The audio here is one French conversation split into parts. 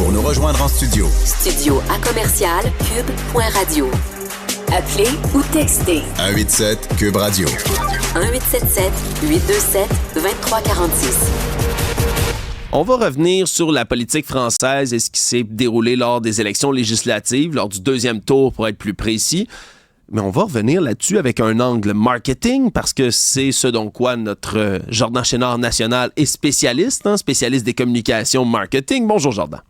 Pour nous rejoindre en studio. Studio à commercial cube.radio. Appelez ou textez. 187 Cube Radio. 1877-827-2346. On va revenir sur la politique française et ce qui s'est déroulé lors des élections législatives, lors du deuxième tour pour être plus précis. Mais on va revenir là-dessus avec un angle marketing parce que c'est ce dont quoi notre Jordan Chénard national est spécialiste, spécialiste des communications marketing. Bonjour Jordan.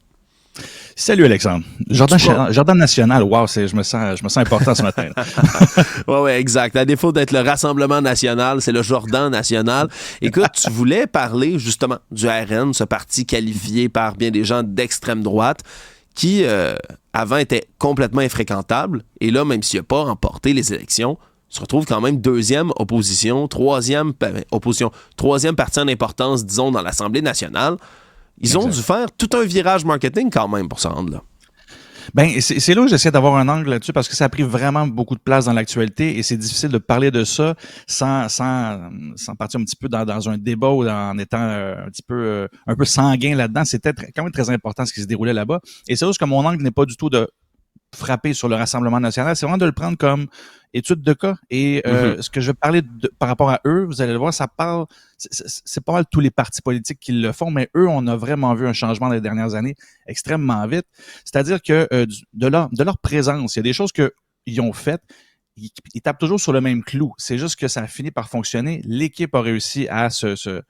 Salut Alexandre. Jordan National, wow, je me sens important ce matin. Oui, exact. À défaut d'être le Rassemblement national, c'est le Jordan National. Écoute, tu voulais parler justement du RN, ce parti qualifié par bien des gens d'extrême droite, qui avant était complètement infréquentable, et là, même s'il n'a pas remporté les élections, se retrouve quand même troisième parti en importance, disons, dans l'Assemblée nationale. Ils ont dû faire tout un virage marketing quand même pour se rendre là. Ben, c'est là où j'essaie d'avoir un angle là-dessus parce que ça a pris vraiment beaucoup de place dans l'actualité et c'est difficile de parler de ça sans partir un petit peu dans un débat ou en étant un peu sanguin là-dedans. C'était quand même très important ce qui se déroulait là-bas. Et c'est juste que mon angle n'est pas du tout de frapper sur le Rassemblement national, c'est vraiment de le prendre comme étude de cas. Et ce que je vais parler par rapport à eux, vous allez le voir, c'est pas mal tous les partis politiques qui le font, mais eux, on a vraiment vu un changement dans les dernières années extrêmement vite. C'est-à-dire que de leur présence, il y a des choses qu'ils ont faites, ils tapent toujours sur le même clou. C'est juste que ça a fini par fonctionner. L'équipe a réussi à se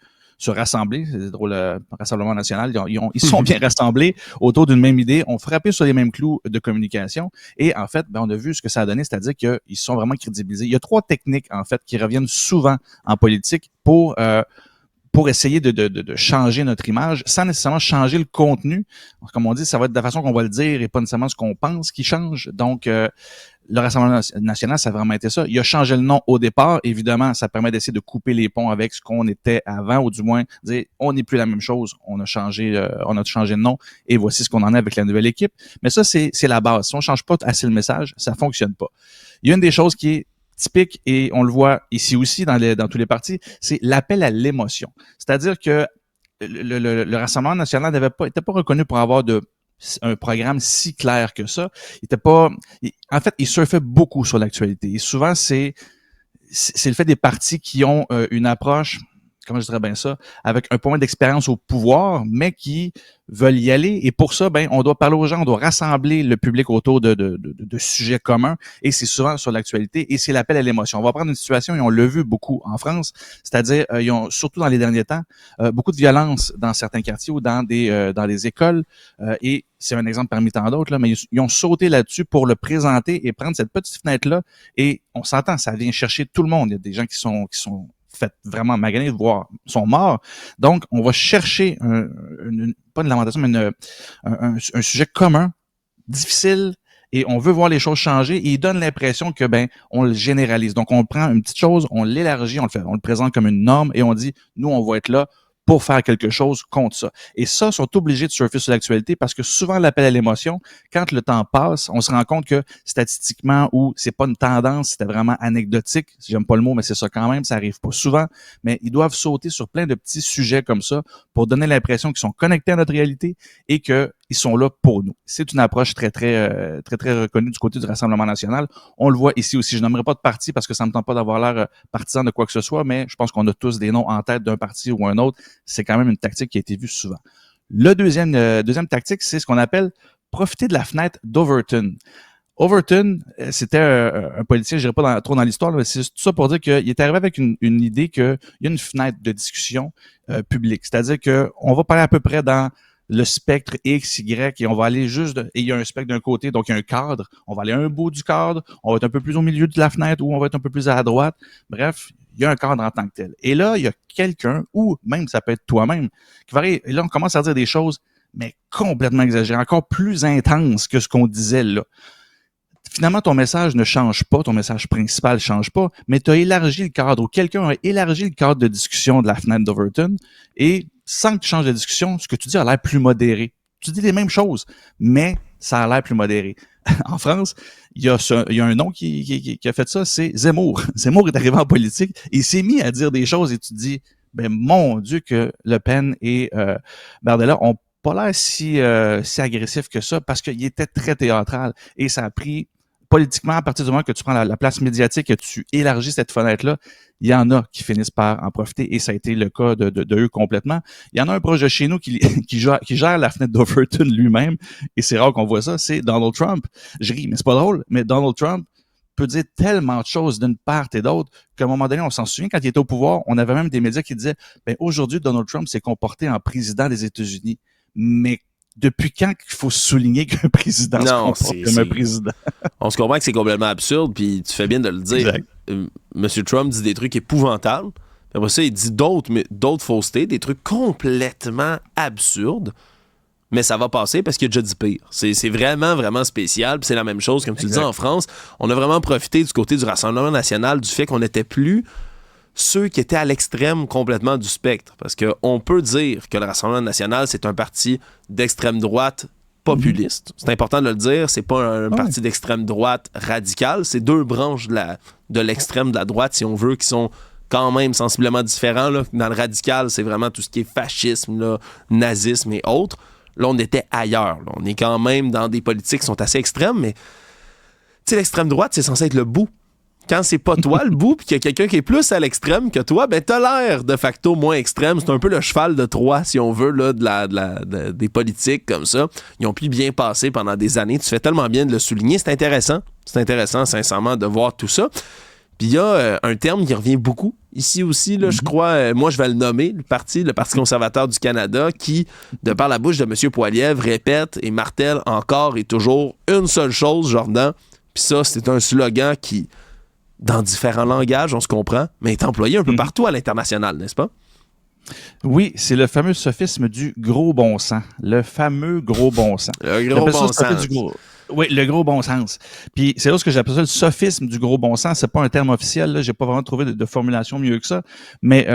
rassembler, c'est drôle, le Rassemblement national, ils sont bien rassemblés autour d'une même idée, ont frappé sur les mêmes clous de communication et en fait, on a vu ce que ça a donné, c'est-à-dire qu'ils sont vraiment crédibilisés. Il y a 3 techniques en fait qui reviennent souvent en politique pour essayer de changer notre image sans nécessairement changer le contenu. Comme on dit, ça va être de la façon qu'on va le dire et pas nécessairement ce qu'on pense qui change. Donc, le Rassemblement national, ça a vraiment été ça. Il a changé le nom au départ. Évidemment, ça permet d'essayer de couper les ponts avec ce qu'on était avant, ou du moins dire on n'est plus la même chose. On a changé de nom et voici ce qu'on en est avec la nouvelle équipe. Mais ça, c'est la base. Si on change pas assez le message, ça fonctionne pas. Il y a une des choses qui est typique, et on le voit ici aussi dans tous les partis, c'est l'appel à l'émotion. C'est-à-dire que le Rassemblement national était pas reconnu pour avoir un programme si clair que ça. En fait, il surfait beaucoup sur l'actualité. Et souvent, c'est le fait des partis qui ont une approche, comment je dirais bien ça, avec un point d'expérience au pouvoir, mais qui veulent y aller. Et pour ça, on doit parler aux gens, on doit rassembler le public autour de sujets communs. Et c'est souvent sur l'actualité et c'est l'appel à l'émotion. On va prendre une situation, et on l'a vu beaucoup en France, c'est-à-dire, ils ont, surtout dans les derniers temps, beaucoup de violence dans certains quartiers ou dans des écoles. Et c'est un exemple parmi tant d'autres, là, mais ils ont sauté là-dessus pour le présenter et prendre cette petite fenêtre-là. Et on s'entend, ça vient chercher tout le monde. Il y a des gens qui sont fait vraiment maganer, voire sont morts. Donc, on va chercher pas une lamentation, mais un sujet commun, difficile, et on veut voir les choses changer, et il donne l'impression que, on le généralise. Donc, on prend une petite chose, on l'élargit, on le présente comme une norme, et on dit, nous, on va être là pour faire quelque chose contre ça. Et ça, sont obligés de surfer sur l'actualité parce que souvent, l'appel à l'émotion, quand le temps passe, on se rend compte que statistiquement, ou c'est pas une tendance, c'était vraiment anecdotique, j'aime pas le mot, mais c'est ça quand même, ça arrive pas souvent, mais ils doivent sauter sur plein de petits sujets comme ça pour donner l'impression qu'ils sont connectés à notre réalité et que ils sont là pour nous. C'est une approche très reconnue du côté du Rassemblement national. On le voit ici aussi. Je n'aimerais pas de parti parce que ça ne me tente pas d'avoir l'air partisan de quoi que ce soit, mais je pense qu'on a tous des noms en tête d'un parti ou un autre. C'est quand même une tactique qui a été vue souvent. Le deuxième tactique, c'est ce qu'on appelle profiter de la fenêtre d'Overton. Overton, c'était un politicien, je dirais pas trop dans l'histoire, mais c'est tout ça pour dire qu'il est arrivé avec une idée qu'il y a une fenêtre de discussion publique. C'est-à-dire qu'on va parler à peu près dans le spectre X, Y, et on va aller et il y a un spectre d'un côté, donc il y a un cadre, on va aller à un bout du cadre, on va être un peu plus au milieu de la fenêtre ou on va être un peu plus à la droite. Bref, il y a un cadre en tant que tel. Et là, il y a quelqu'un, ou même ça peut être toi-même, qui va arriver, et là, on commence à dire des choses, mais complètement exagérées, encore plus intenses que ce qu'on disait là. Finalement, ton message ne change pas, ton message principal ne change pas, mais tu as élargi le cadre, ou quelqu'un a élargi le cadre de discussion de la fenêtre d'Overton, et sans que tu changes de discussion, ce que tu dis a l'air plus modéré. Tu dis les mêmes choses, mais ça a l'air plus modéré. En France, il y a un nom qui a fait ça, c'est Zemmour. Zemmour est arrivé en politique et il s'est mis à dire des choses et tu te dis, mon Dieu, que Le Pen et Bardella ont pas l'air si agressif que ça parce qu'il était très théâtral et ça a pris politiquement, à partir du moment que tu prends la place médiatique, que tu élargis cette fenêtre-là, il y en a qui finissent par en profiter et ça a été le cas de eux complètement. Il y en a un proche de chez nous qui gère la fenêtre d'Overton lui-même et c'est rare qu'on voit ça, c'est Donald Trump. Je ris, mais c'est pas drôle, mais Donald Trump peut dire tellement de choses d'une part et d'autre qu'à un moment donné, on s'en souvient, quand il était au pouvoir, on avait même des médias qui disaient « aujourd'hui, Donald Trump s'est comporté en président des États-Unis. » Mais depuis quand qu'il faut souligner qu'un président se comporte comme un président? On se comprend que c'est complètement absurde, puis tu fais bien de le dire. Monsieur Trump dit des trucs épouvantables, puis après ça, il dit d'autres faussetés, des trucs complètement absurdes, mais ça va passer parce qu'il a déjà dit pire. C'est vraiment, vraiment spécial, puis c'est la même chose, comme tu le dis, en France. On a vraiment profité du côté du Rassemblement national du fait qu'on n'était plus ceux qui étaient à l'extrême complètement du spectre. Parce qu'on peut dire que le Rassemblement national, c'est un parti d'extrême droite populiste. C'est important de le dire. C'est pas un parti d'extrême droite radical. C'est deux branches de l'extrême de la droite, si on veut, qui sont quand même sensiblement différents. Là. Dans le radical, c'est vraiment tout ce qui est fascisme, là, nazisme et autres. Là, on était ailleurs. Là. On est quand même dans des politiques qui sont assez extrêmes, mais tu sais, l'extrême droite, c'est censé être le bout. Quand c'est pas toi le bout, puis qu'il y a quelqu'un qui est plus à l'extrême que toi, ben t'as l'air de facto moins extrême. C'est un peu le cheval de Troie, si on veut, là, des politiques comme ça. Ils ont pu bien passer pendant des années. Tu fais tellement bien de le souligner. C'est intéressant, sincèrement, de voir tout ça. Puis il y a un terme qui revient beaucoup ici aussi, là, je crois, moi je vais le nommer, le Parti conservateur du Canada, qui, de par la bouche de M. Poilievre, répète et martèle encore et toujours une seule chose, Jordan. Puis ça, c'est un slogan qui, dans différents langages, on se comprend, mais est employé un peu partout à l'international, n'est-ce pas? Oui, c'est le fameux sophisme du gros bon sens. Le fameux gros bon sens. Le gros bon sens. Oui, le gros bon sens. Puis c'est là ce que j'appelle ça le sophisme du gros bon sens. C'est pas un terme officiel, là. J'ai pas vraiment trouvé de formulation mieux que ça. Mais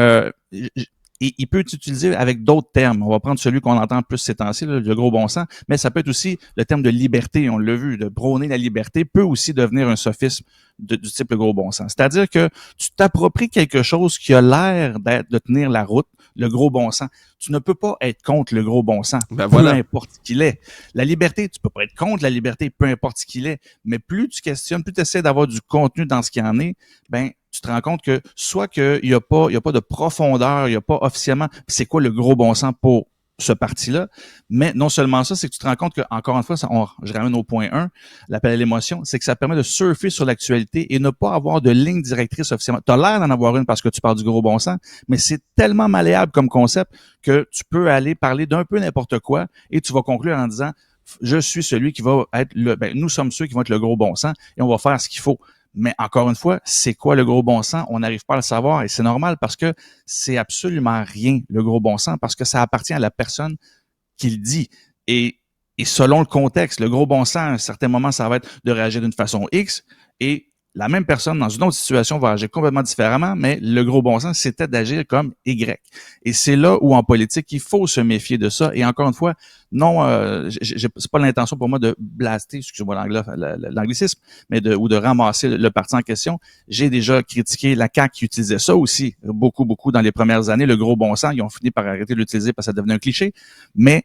il peut être utilisé avec d'autres termes. On va prendre celui qu'on entend plus ces temps-ci, le gros bon sens, mais ça peut être aussi le terme de liberté, on l'a vu, de prôner la liberté peut aussi devenir un sophisme du type le gros bon sens. C'est-à-dire que tu t'appropries quelque chose qui a l'air de tenir la route, le gros bon sens. Tu ne peux pas être contre le gros bon sens, peu importe qui qu'il est. La liberté, tu peux pas être contre la liberté, peu importe qui qu'il est, mais plus tu questionnes, plus tu essaies d'avoir du contenu dans ce qui en est, ben tu te rends compte que soit qu'il y a pas de profondeur, il y a pas officiellement c'est quoi le gros bon sens pour ce parti-là, mais non seulement ça, c'est que tu te rends compte que, encore une fois, je ramène au point 1, l'appel à l'émotion, c'est que ça permet de surfer sur l'actualité et ne pas avoir de ligne directrice officiellement. Tu as l'air d'en avoir une parce que tu parles du gros bon sens, mais c'est tellement malléable comme concept que tu peux aller parler d'un peu n'importe quoi et tu vas conclure en disant je suis celui qui va être nous sommes ceux qui vont être le gros bon sens et on va faire ce qu'il faut. Mais encore une fois, c'est quoi le gros bon sens? On n'arrive pas à le savoir et c'est normal parce que c'est absolument rien, le gros bon sens, parce que ça appartient à la personne qui le dit. Et selon le contexte, le gros bon sens, à un certain moment, ça va être de réagir d'une façon X et la même personne, dans une autre situation, va agir complètement différemment, mais le gros bon sens, c'était d'agir comme Y. Et c'est là où, en politique, il faut se méfier de ça. Et encore une fois, non, c'est pas l'intention pour moi de blaster, excusez-moi l'anglicisme, mais ou de ramasser le parti en question. J'ai déjà critiqué la CAQ qui utilisait ça aussi, beaucoup dans les premières années, le gros bon sens. Ils ont fini par arrêter de l'utiliser parce que ça devenait un cliché. Mais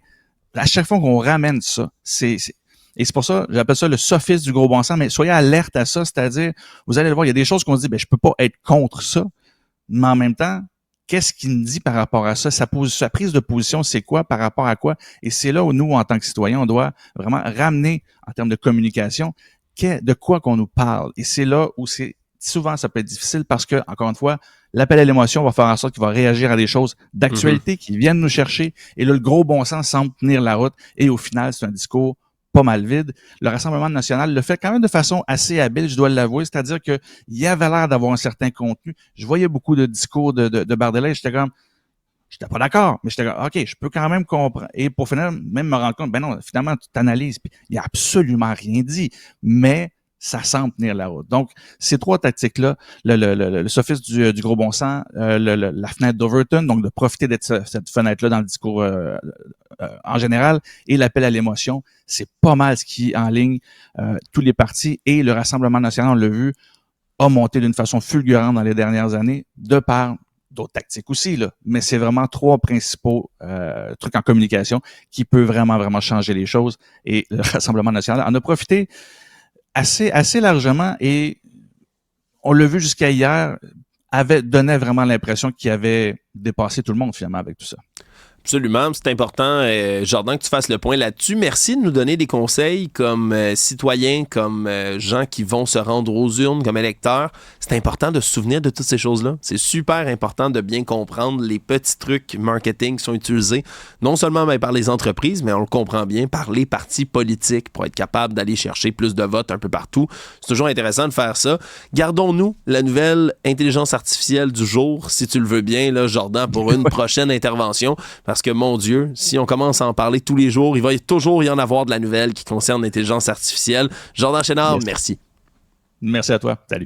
à chaque fois qu'on ramène ça, et c'est pour ça, j'appelle ça le sophisme du gros bon sens, mais soyez alerte à ça, c'est-à-dire, vous allez le voir, il y a des choses qu'on se dit, je peux pas être contre ça, mais en même temps, qu'est-ce qu'il me dit par rapport à ça? Sa prise de position, c'est quoi par rapport à quoi? Et c'est là où nous, en tant que citoyens, on doit vraiment ramener, en termes de communication, de quoi qu'on nous parle. Et c'est là où souvent, ça peut être difficile parce que, encore une fois, l'appel à l'émotion va faire en sorte qu'il va réagir à des choses d'actualité qui viennent nous chercher. Et là, le gros bon sens semble tenir la route. Et au final, c'est un discours pas mal vide. Le Rassemblement national le fait quand même de façon assez habile, je dois l'avouer, c'est-à-dire que il y avait l'air d'avoir un certain contenu. Je voyais beaucoup de discours de Bardelet, j'étais pas d'accord, mais j'étais comme, OK, je peux quand même comprendre. Et pour finalement, même me rendre compte, non, finalement, tu t'analyses, puis il y a absolument rien dit, mais ça semble tenir la route. Donc, ces trois tactiques-là, le sophisme du gros bon sens, la fenêtre d'Overton, donc de profiter de cette fenêtre-là dans le discours en général, et l'appel à l'émotion, c'est pas mal ce qui enligne tous les partis. Et le Rassemblement national, on l'a vu, a monté d'une façon fulgurante dans les dernières années, de par d'autres tactiques aussi, là. Mais c'est vraiment 3 principaux trucs en communication qui peuvent vraiment, vraiment changer les choses. Et le Rassemblement national en a profité assez largement et on l'a vu jusqu'à hier, donnait vraiment l'impression qu'il avait dépassé tout le monde finalement avec tout ça. Absolument, c'est important, Jordan, que tu fasses le point là-dessus. Merci de nous donner des conseils comme citoyens, comme gens qui vont se rendre aux urnes, comme électeurs. C'est important de se souvenir de toutes ces choses-là. C'est super important de bien comprendre les petits trucs marketing qui sont utilisés, non seulement par les entreprises, mais on le comprend bien, par les partis politiques pour être capable d'aller chercher plus de votes un peu partout. C'est toujours intéressant de faire ça. Gardons-nous la nouvelle intelligence artificielle du jour, si tu le veux bien, là, Jordan, pour une prochaine intervention. Parce que, mon Dieu, si on commence à en parler tous les jours, il va toujours y en avoir de la nouvelle qui concerne l'intelligence artificielle. Jordan Chénard, merci. Merci à toi. Salut.